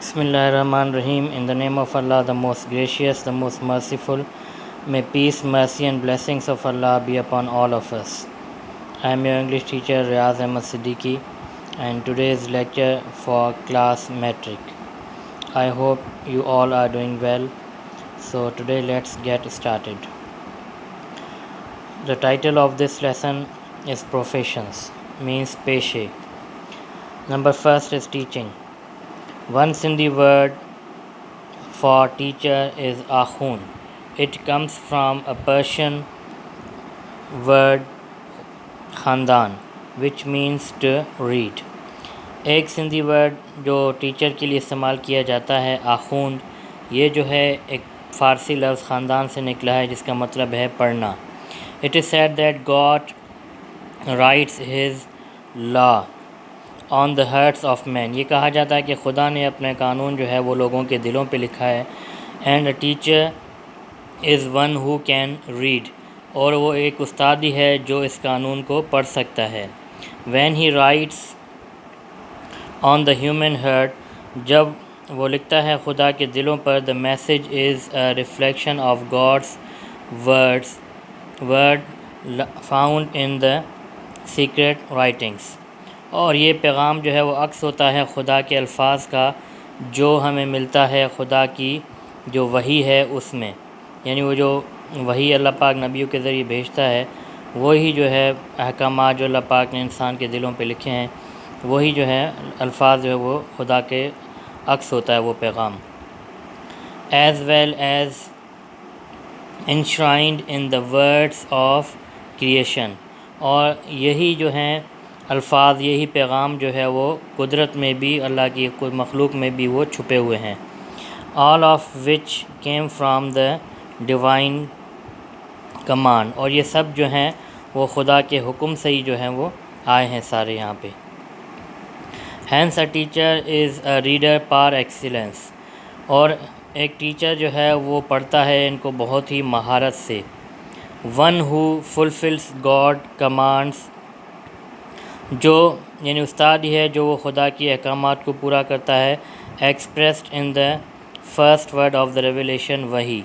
Bismillahirrahmanirrahim. In the name of Allah, the most gracious, the most merciful. May peace, mercy and blessings of Allah be upon all of us. I am your English teacher Riaz Ahmad Siddiqui, and today's lecture for class metric. I hope you all are doing well. So today let's get started. The title of this lesson is professions, means peshe. Number first is teaching. One Sindhi word for teacher is akhun. It comes from a Persian word khandan, which means to read. ایک Sindhi word جو teacher کے لیے استعمال کیا جاتا ہے آخوند، یہ جو ہے ایک فارسی لفظ خاندان سے نکلا ہے جس کا مطلب ہے پڑھنا. It is said that God writes his law on the hearts of men. یہ کہا جاتا ہے کہ خدا نے اپنے قانون جو ہے وہ لوگوں کے دلوں پہ لکھا ہے. And a teacher is one who can read. اور وہ ایک استاد ہی ہے جو اس قانون کو پڑھ سکتا ہے. When he writes on the human heart, جب وہ لکھتا ہے خدا کے دلوں پر, the message is a reflection of God's word found in the secret writings. اور یہ پیغام جو ہے وہ عکس ہوتا ہے خدا کے الفاظ کا جو ہمیں ملتا ہے خدا کی جو وحی ہے اس میں. یعنی وہ جو وحی اللہ پاک نبیوں کے ذریعے بھیجتا ہے وہی جو ہے احکامات جو اللہ پاک نے انسان کے دلوں پہ لکھے ہیں وہی جو ہے الفاظ جو ہے وہ خدا کے عکس ہوتا ہے وہ پیغام. As well as enshrined in the words of creation. اور یہی جو ہیں الفاظ, یہی پیغام جو ہے وہ قدرت میں بھی, اللہ کی کوئی مخلوق میں بھی وہ چھپے ہوئے ہیں. All of which came from the divine command. اور یہ سب جو ہیں وہ خدا کے حکم سے ہی جو ہیں وہ آئے ہیں سارے یہاں پہ. Hence a teacher is a reader par excellence. اور ایک ٹیچر جو ہے وہ پڑھتا ہے ان کو بہت ہی مہارت سے. One who fulfills God commands. جو یعنی استاد ہی ہے جو وہ خدا کی احکامات کو پورا کرتا ہے. Expressed in the first word of the revelation وحی,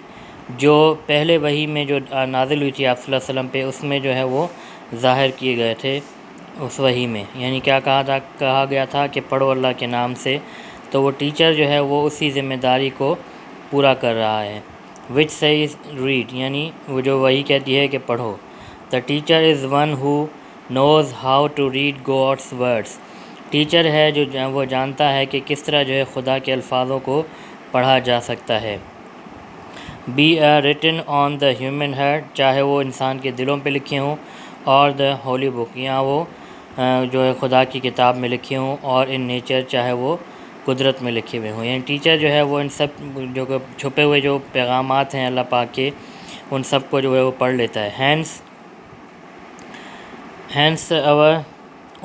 جو پہلے وحی میں جو نازل ہوئی تھی آپ صلی اللہ علیہ وسلم پہ اس میں جو ہے وہ ظاہر کیے گئے تھے اس وحی میں. یعنی کیا کہا گیا تھا کہ پڑھو اللہ کے نام سے, تو وہ ٹیچر جو ہے وہ اسی ذمہ داری کو پورا کر رہا ہے. which says read, یعنی وہ جو وحی کہتی ہے کہ پڑھو. the teacher is one who knows how to read God's words. Teacher ہے جو وہ جانتا ہے کہ کس طرح جو ہے خدا کے الفاظوں کو پڑھا جا سکتا ہے. be written on the human heart, چاہے وہ انسان کے دلوں پہ لکھے ہوں, اور the holy book, یا وہ جو ہے خدا کی کتاب میں لکھے ہوں, اور ان نیچر چاہے وہ قدرت میں لکھے ہوئے ہوں. یعنی ٹیچر جو ہے وہ ان سب جو چھپے ہوئے جو پیغامات ہیں اللہ پاک کے ان سب کو جو ہے وہ پڑھ لیتا ہے. Hence our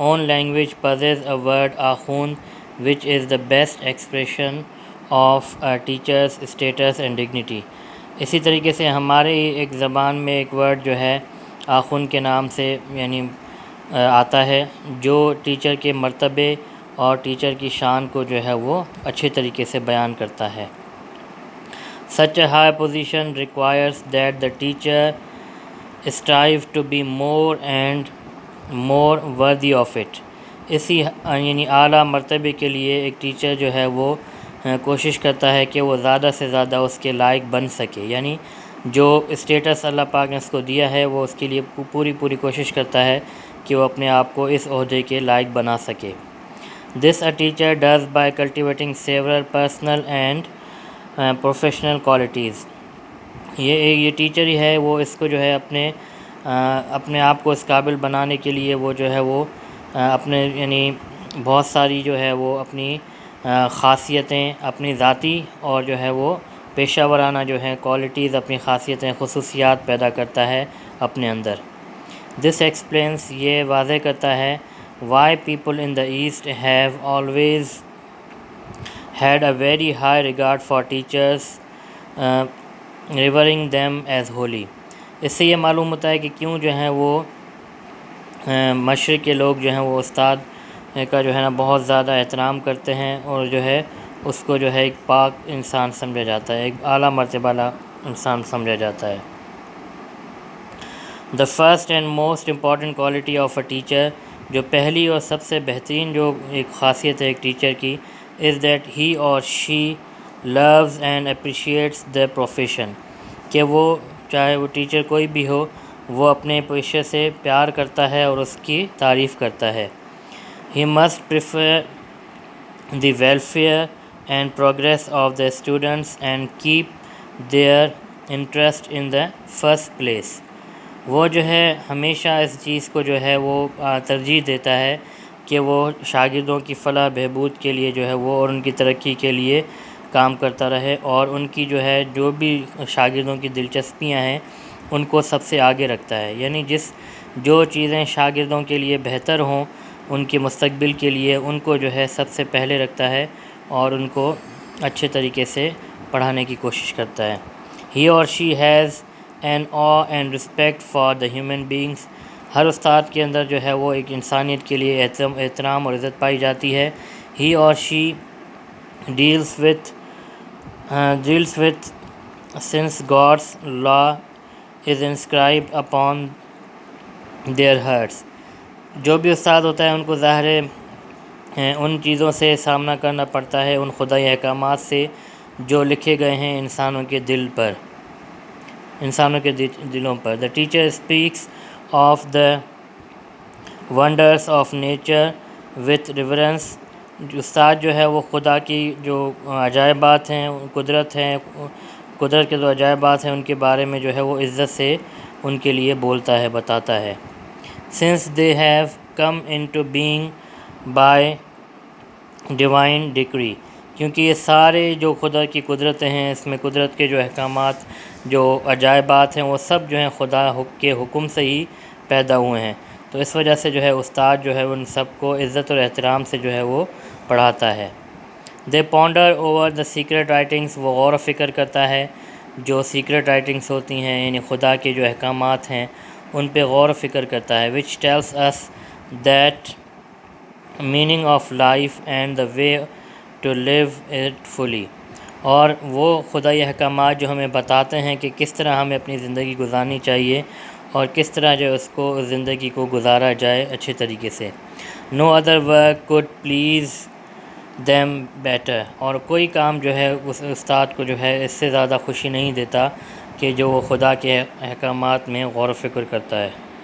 own language possesses a word akhun which is the best expression of a teacher's status and dignity. اسی طریقے سے ہمارے ایک زبان میں ایک ورڈ جو ہے آخن کے نام سے یعنی آتا ہے جو ٹیچر کے مرتبے اور ٹیچر کی شان کو جو ہے وہ اچھے طریقے سے بیان کرتا ہے. Such a high position requires that the teacher strive to be more and more worthy of it. اسی یعنی اعلیٰ مرتبے کے لیے ایک ٹیچر جو ہے وہ کوشش کرتا ہے کہ وہ زیادہ سے زیادہ اس کے لائق بن سکے. یعنی جو اسٹیٹس اللہ پاک نے اس کو دیا ہے وہ اس کے لیے پوری کوشش کرتا ہے کہ وہ اپنے آپ کو اس عہدے کے لائق بنا سکے. This a teacher does by cultivating several personal and professional qualities. یہ ٹیچر ہی ہے وہ اس کو جو ہے اپنے آپ کو اس قابل بنانے کے لیے وہ جو ہے وہ اپنے یعنی بہت ساری جو ہے وہ اپنی خاصیتیں اپنی ذاتی اور جو ہے وہ پیشہ ورانہ جو ہے کوالٹیز اپنی خاصیتیں خصوصیات پیدا کرتا ہے اپنے اندر. This explains, یہ واضح کرتا ہے why people in the East have always had a very high regard for teachers, revering them as holy. اس سے یہ معلوم ہوتا ہے کہ کیوں جو ہیں وہ مشرق کے لوگ جو ہیں وہ استاد کا جو ہے نا بہت زیادہ احترام کرتے ہیں اور جو ہے اس کو جو ہے ایک پاک انسان سمجھا جاتا ہے، ایک اعلیٰ مرتبہ والا انسان سمجھا جاتا ہے۔ The first and most important quality of a teacher، جو پہلی اور سب سے بہترین جو ایک خاصیت ہے ایک ٹیچر کی، is that he or she loves and appreciates their profession، کہ وہ چاہے وہ ٹیچر کوئی بھی ہو، وہ اپنے پیشے سے پیار کرتا ہے اور اس کی تعریف کرتا ہے۔ He must prefer the welfare and progress of the students and keep their interest in the first place۔ وہ جو ہے ہمیشہ اس چیز کو جو ہے وہ ترجیح دیتا ہے کہ وہ شاگردوں کی فلاح بہبود کے لیے جو ہے وہ اور ان کی ترقی کے لیے کام کرتا رہے، اور ان کی جو ہے جو بھی شاگردوں کی دلچسپیاں ہیں ان کو سب سے آگے رکھتا ہے، یعنی جو چیزیں شاگردوں کے لیے بہتر ہوں ان کے مستقبل کے لیے ان کو جو ہے سب سے پہلے رکھتا ہے اور ان کو اچھے طریقے سے پڑھانے کی کوشش کرتا ہے۔ He or she has an awe and respect for the human beings، ہر استاد کے اندر جو ہے وہ ایک انسانیت کے لیے احترام اور عزت پائی جاتی ہے۔ He or she deals with since God's law is inscribed upon their hearts، جو بھی استاد ہوتا ہے ان کو ظاہر ہے ان چیزوں سے سامنا کرنا پڑتا ہے، ان خدائی احکامات سے جو لکھے گئے ہیں انسانوں کے دلوں پر۔ The teacher speaks of the wonders of nature with reverence، استاد جو ہے وہ خدا کی جو عجائبات ہیں قدرت کے جو عجائبات ہیں ان کے بارے میں جو ہے وہ عزت سے ان کے لیے بولتا ہے، بتاتا ہے۔ Since they have come into being by divine decree، کیونکہ یہ سارے جو خدا کی قدرتیں ہیں، اس میں قدرت کے جو احکامات جو عجائبات ہیں وہ سب جو ہیں خدا کے حکم سے ہی پیدا ہوئے ہیں، تو اس وجہ سے جو ہے استاد جو ہے ان سب کو عزت اور احترام سے جو ہے وہ پڑھاتا ہے۔ They ponder over the secret writings، وہ غور و فکر کرتا ہے جو سیکرٹ رائٹنگس ہوتی ہیں یعنی خدا کے جو احکامات ہیں ان پہ غور و فکر کرتا ہے۔ which tells us that meaning of life and the way to live it fully، اور وہ خدائی احکامات جو ہمیں بتاتے ہیں کہ کس طرح ہمیں اپنی زندگی گزارنی چاہیے اور کس طرح جو اس کو زندگی کو گزارا جائے اچھے طریقے سے۔ No other work could please them better، اور کوئی کام جو ہے اس استاد کو جو ہے اس سے زیادہ خوشی نہیں دیتا کہ جو وہ خدا کے احکامات میں غور و فکر کرتا ہے۔